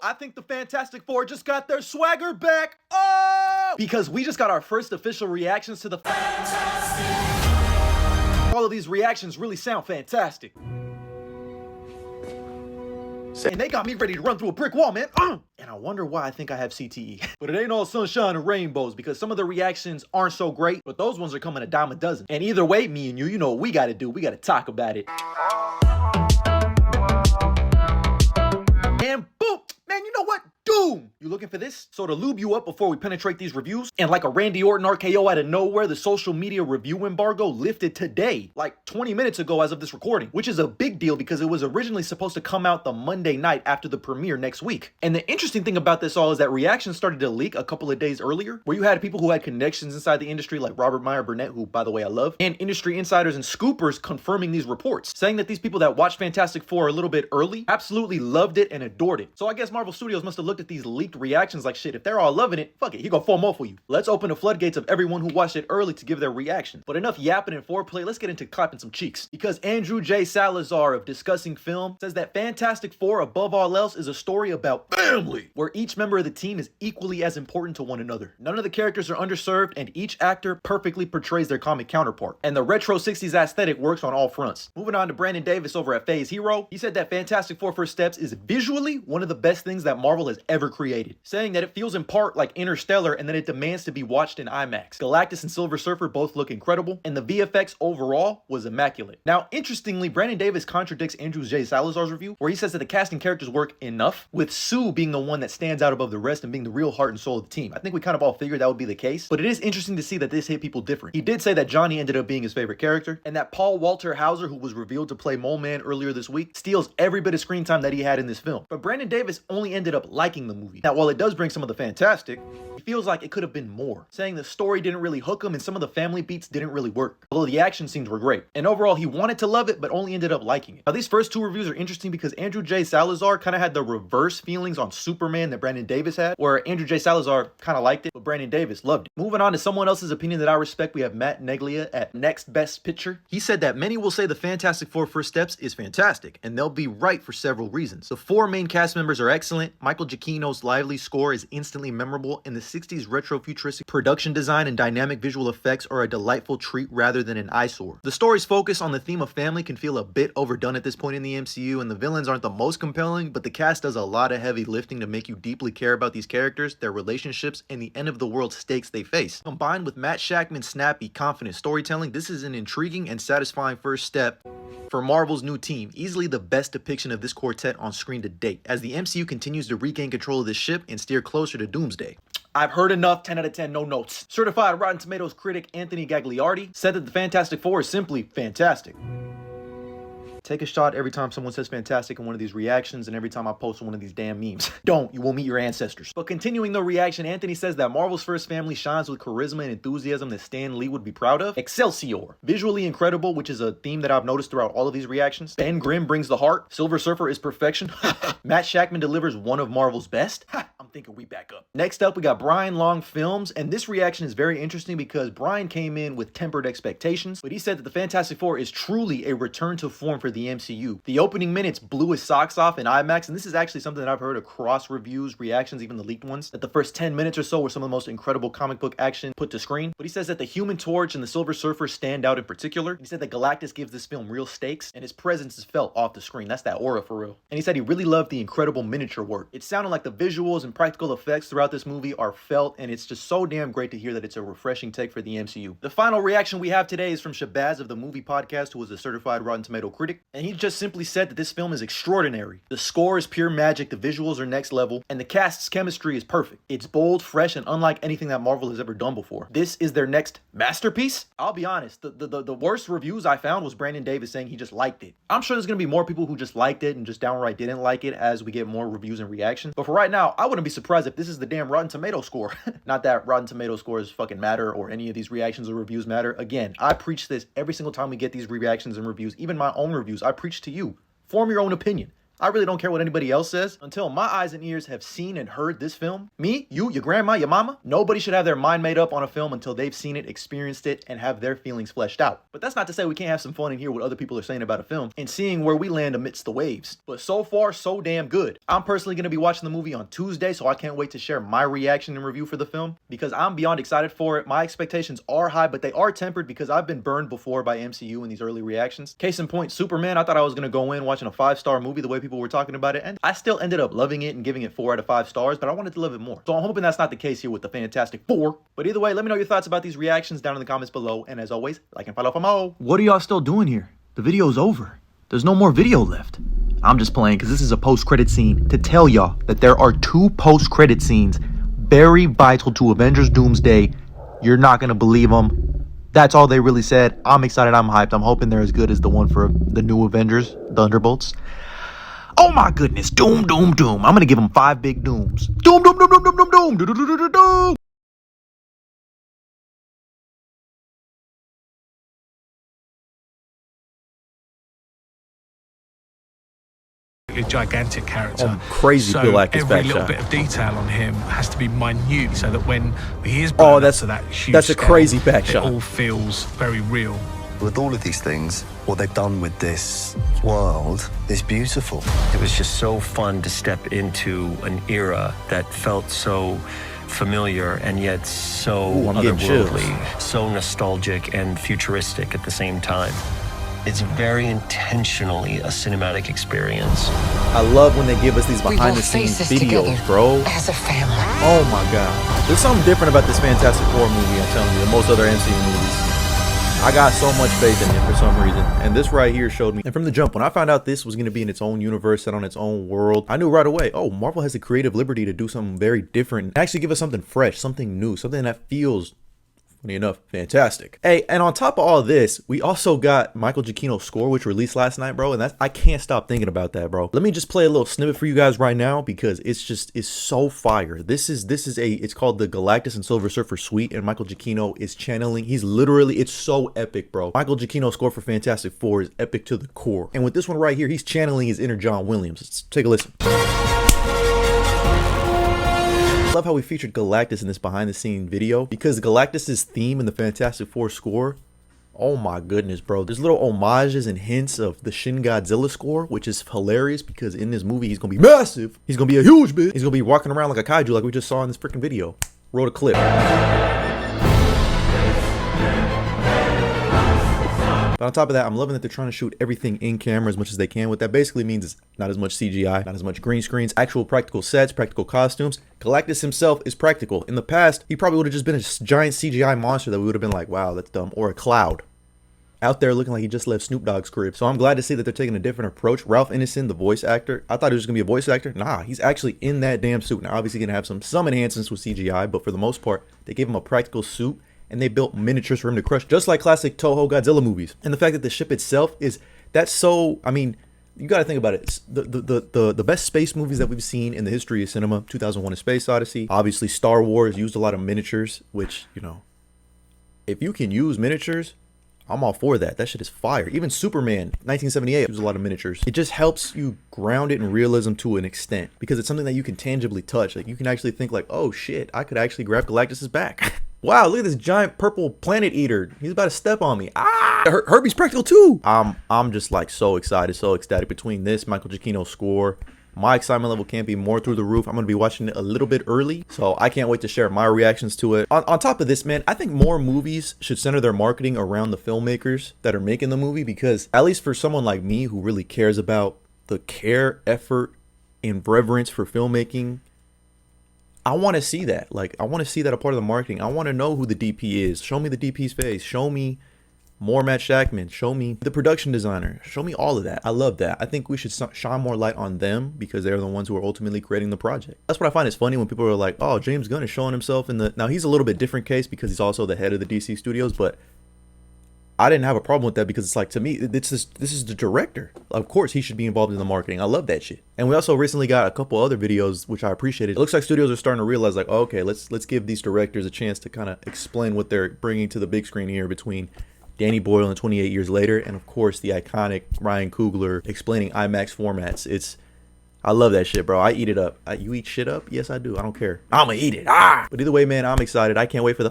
I think the Fantastic Four just got their swagger back. Oh! Because we just got our first official reactions to the Fantastic. All of these reactions really sound fantastic. And they got me ready to run through a brick wall, man. And I wonder why I think I have CTE. But it ain't all sunshine and rainbows, because some of the reactions aren't so great, but those ones are coming a dime a dozen. And either way, me and you know what we gotta do. We gotta talk about it. And boom! Man, you know what? Doom! You looking for this? So to lube you up before we penetrate these reviews, and like a Randy Orton RKO out of nowhere, the social media review embargo lifted today, like 20 minutes ago as of this recording, which is a big deal because it was originally supposed to come out the Monday night after the premiere next week. And the interesting thing about this all is that reactions started to leak a couple of days earlier, where you had people who had connections inside the industry like Robert Meyer Burnett, who by the way I love, and industry insiders and scoopers confirming these reports, saying that these people that watched Fantastic Four a little bit early absolutely loved it and adored it. So I guess Marvel Studios must have looked at these leaked reactions like, shit, if they're all loving it, fuck it, he got 4 more for you. Let's open the floodgates of everyone who watched it early to give their reaction. But enough yapping and foreplay, let's get into clapping some cheeks. Because Andrew J. Salazar of Discussing Film says that Fantastic Four, above all else, is a story about family, where each member of the team is equally as important to one another. None of the characters are underserved, and each actor perfectly portrays their comic counterpart. And the retro 60s aesthetic works on all fronts. Moving on to Brandon Davis over at Phase Hero, he said that Fantastic Four First Steps is visually one of the best things that Marvel has ever created, saying that it feels in part like Interstellar and that it demands to be watched in IMAX. Galactus and Silver Surfer both look incredible, and the VFX overall was immaculate. Now, interestingly, Brandon Davis contradicts Andrew J. Salazar's review, where he says that the cast and characters work enough, with Sue being the one that stands out above the rest and being the real heart and soul of the team. I think we kind of all figured that would be the case, but it is interesting to see that this hit people different. He did say that Johnny ended up being his favorite character, and that Paul Walter Hauser, who was revealed to play Mole Man earlier this week, steals every bit of screen time that he had in this film. But Brandon Davis only ended up liking the movie. Now, while it does bring some of the fantastic, he feels like it could have been more, saying the story didn't really hook him and some of the family beats didn't really work, although the action scenes were great. And overall, he wanted to love it, but only ended up liking it. Now, these first 2 reviews are interesting because Andrew J. Salazar kind of had the reverse feelings on Superman that Brandon Davis had, where Andrew J. Salazar kind of liked it, but Brandon Davis loved it. Moving on to someone else's opinion that I respect, we have Matt Neglia at Next Best Picture. He said that many will say the Fantastic Four First Steps is fantastic, and they'll be right for several reasons. The 4 main cast members are excellent, Michael Giacchino's lively score is instantly memorable, and the 60s retro futuristic production design and dynamic visual effects are a delightful treat rather than an eyesore. The story's focus on the theme of family can feel a bit overdone at this point in the MCU, and the villains aren't the most compelling, but the cast does a lot of heavy lifting to make you deeply care about these characters, their relationships, and the end of the world stakes they face. Combined with Matt Shakman's snappy, confident storytelling, this is an intriguing and satisfying first step for Marvel's new team, easily the best depiction of this quartet on screen to date, as the MCU continues to regain control of this ship and steer closer to Doomsday. I've heard enough. 10 out of 10, no notes. Certified Rotten Tomatoes critic Anthony Gagliardi said that the Fantastic Four is simply fantastic. Take a shot every time someone says fantastic in one of these reactions and every time I post one of these damn memes. Don't, you will meet your ancestors. But continuing the reaction, Anthony says that Marvel's first family shines with charisma and enthusiasm that Stan Lee would be proud of. Excelsior. Visually incredible, which is a theme that I've noticed throughout all of these reactions. Ben Grimm brings the heart. Silver Surfer is perfection. Matt Shakman delivers one of Marvel's best. I'm thinking we back up. Next up, we got Brian Long Films, and this reaction is very interesting because Brian came in with tempered expectations, but he said that the Fantastic Four is truly a return to form for the MCU. The opening minutes blew his socks off in IMAX, and this is actually something that I've heard across reviews, reactions, even the leaked ones, that the first 10 minutes or so were some of the most incredible comic book action put to screen. But he says that the Human Torch and the Silver Surfer stand out in particular. He said that Galactus gives this film real stakes, and his presence is felt off the screen. That's that aura for real. And he said he really loved the incredible miniature work. It sounded like the visuals and practical effects throughout this movie are felt, and it's just so damn great to hear that it's a refreshing take for the MCU. The final reaction we have today is from Shabazz of the Movie Podcast, who was a certified Rotten Tomato critic, and he just simply said that this film is extraordinary. The score is pure magic, the visuals are next level, and the cast's chemistry is perfect. It's bold, fresh, and unlike anything that Marvel has ever done before. This is their next masterpiece? I'll be honest, the worst reviews I found was Brandon Davis saying he just liked it. I'm sure there's gonna be more people who just liked it and just downright didn't like it as we get more reviews and reactions. But for right now, I wouldn't be surprised if this is the damn Rotten Tomato score. Not that Rotten Tomato scores fucking matter or any of these reactions or reviews matter. Again, I preach this every single time we get these reactions and reviews, even my own reviews. I preach to you. Form your own opinion. I really don't care what anybody else says. Until my eyes and ears have seen and heard this film, me, you, your grandma, your mama, nobody should have their mind made up on a film until they've seen it, experienced it, and have their feelings fleshed out. But that's not to say we can't have some fun and hear what other people are saying about a film and seeing where we land amidst the waves. But so far, so damn good. I'm personally going to be watching the movie on Tuesday, so I can't wait to share my reaction and review for the film because I'm beyond excited for it. My expectations are high, but they are tempered because I've been burned before by MCU in these early reactions. Case in point, Superman, I thought I was going to go in watching a 5-star movie the way people were talking about it, and I still ended up loving it and giving it 4 out of 5 stars, but I wanted to love it more. So I'm hoping that's not the case here with the Fantastic Four. But either way, let me know your thoughts about these reactions down in the comments below, and as always, like and follow for more. What are y'all still doing here? The video's over. There's no more video left. I'm just playing because this is a post-credit scene to tell y'all that there are 2 post-credit scenes very vital to Avengers Doomsday. You're not going to believe them. That's all they really said. I'm excited. I'm hyped. I'm hoping they're as good as the one for the new Avengers, Thunderbolts. Oh my goodness. Doom, doom, doom. I'm going to give them 5 big dooms. Doom, doom, doom, doom, doom, doom, doom, doom, doom, doom, doom. A gigantic character. Crazy so feel like every little bit of detail on him has to be minute so that when he is brought up to that huge that's a scale, crazy back shot. It all feels very real. With all of these things, what they've done with this world is beautiful. It was just so fun to step into an era that felt so familiar and yet so otherworldly, so nostalgic and futuristic at the same time. It's very intentionally a cinematic experience. I love when they give us these behind-the-scenes videos, bro. As a family. Oh my god. There's something different about this Fantastic Four movie, I'm telling you, than most other MCU movies. I got so much faith in it for some reason. And this right here showed me. And from the jump, when I found out this was going to be in its own universe, set on its own world, I knew right away, oh, Marvel has the creative liberty to do something very different. And actually give us something fresh, something new, something that feels, funny enough, fantastic. Hey, and on top of all this, we also got Michael Giacchino's score, which released last night, bro. And that's, I can't stop thinking about that, bro. Let me just play a little snippet for you guys right now because it's so fire. It's called the Galactus and Silver Surfer Suite, and Michael Giacchino is channeling. He's literally, it's so epic, bro. Michael Giacchino's score for Fantastic Four is epic to the core. And with this one right here, he's channeling his inner John Williams. Let's take a listen. I love how we featured Galactus in this behind the scene video because Galactus's theme in the Fantastic Four score, oh my goodness, bro. There's little homages and hints of the Shin Godzilla score, which is hilarious because in this movie he's gonna be massive. He's gonna be a huge bitch. He's gonna be walking around like a kaiju like we just saw in this freaking video. Roll a clip. But on top of that, I'm loving that they're trying to shoot everything in camera as much as they can. What that basically means is not as much CGI, not as much green screens, actual practical sets, practical costumes. Galactus himself is practical. In the past, he probably would have just been a giant CGI monster that we would have been like, wow, that's dumb. Or a cloud out there looking like he just left Snoop Dogg's crib. So I'm glad to see that they're taking a different approach. Ralph Ineson, the voice actor, I thought he was going to be a voice actor. Nah, he's actually in that damn suit. Now, obviously going to have some enhancements with CGI, but for the most part, they gave him a practical suit. And they built miniatures for him to crush, just like classic Toho Godzilla movies. And the fact that the ship itself is, that's so, I mean, you got to think about it. It's the best space movies that we've seen in the history of cinema, 2001: A Space Odyssey. Obviously, Star Wars used a lot of miniatures, which, you know, if you can use miniatures, I'm all for that. That shit is fire. Even Superman, 1978, used a lot of miniatures. It just helps you ground it in realism to an extent because it's something that you can tangibly touch. Like, you can actually think like, oh shit, I could actually grab Galactus's back. Wow, look at this giant purple planet eater. He's about to step on me. Ah! Herbie's practical too. I'm just like so excited, so ecstatic between this, Michael Giacchino score. My excitement level can't be more through the roof. I'm going to be watching it a little bit early, so I can't wait to share my reactions to it. On top of this, man, I think more movies should center their marketing around the filmmakers that are making the movie because at least for someone like me who really cares about the care, effort, and reverence for filmmaking, I want to see that. Like, I want to see that a part of the marketing. I want to know who the DP is. Show me the DP's face. Show me more Matt Shackman. Show me the production designer. Show me all of that. I love that. I think we should shine more light on them because they're the ones who are ultimately creating the project. That's what I find is funny when people are like, oh, James Gunn is showing himself in the... Now, he's a little bit different case because he's also the head of the DC studios, but I didn't have a problem with that because it's like, to me, this is the director. Of course, he should be involved in the marketing. I love that shit. And we also recently got a couple other videos, which I appreciated. It looks like studios are starting to realize, like, oh, okay, let's give these directors a chance to kind of explain what they're bringing to the big screen here between Danny Boyle and 28 Years Later, and of course, the iconic Ryan Coogler explaining IMAX formats. I love that shit, bro. I eat it up. You eat shit up? Yes, I do. I don't care. I'ma eat it. But either way, man, I'm excited. I can't wait for the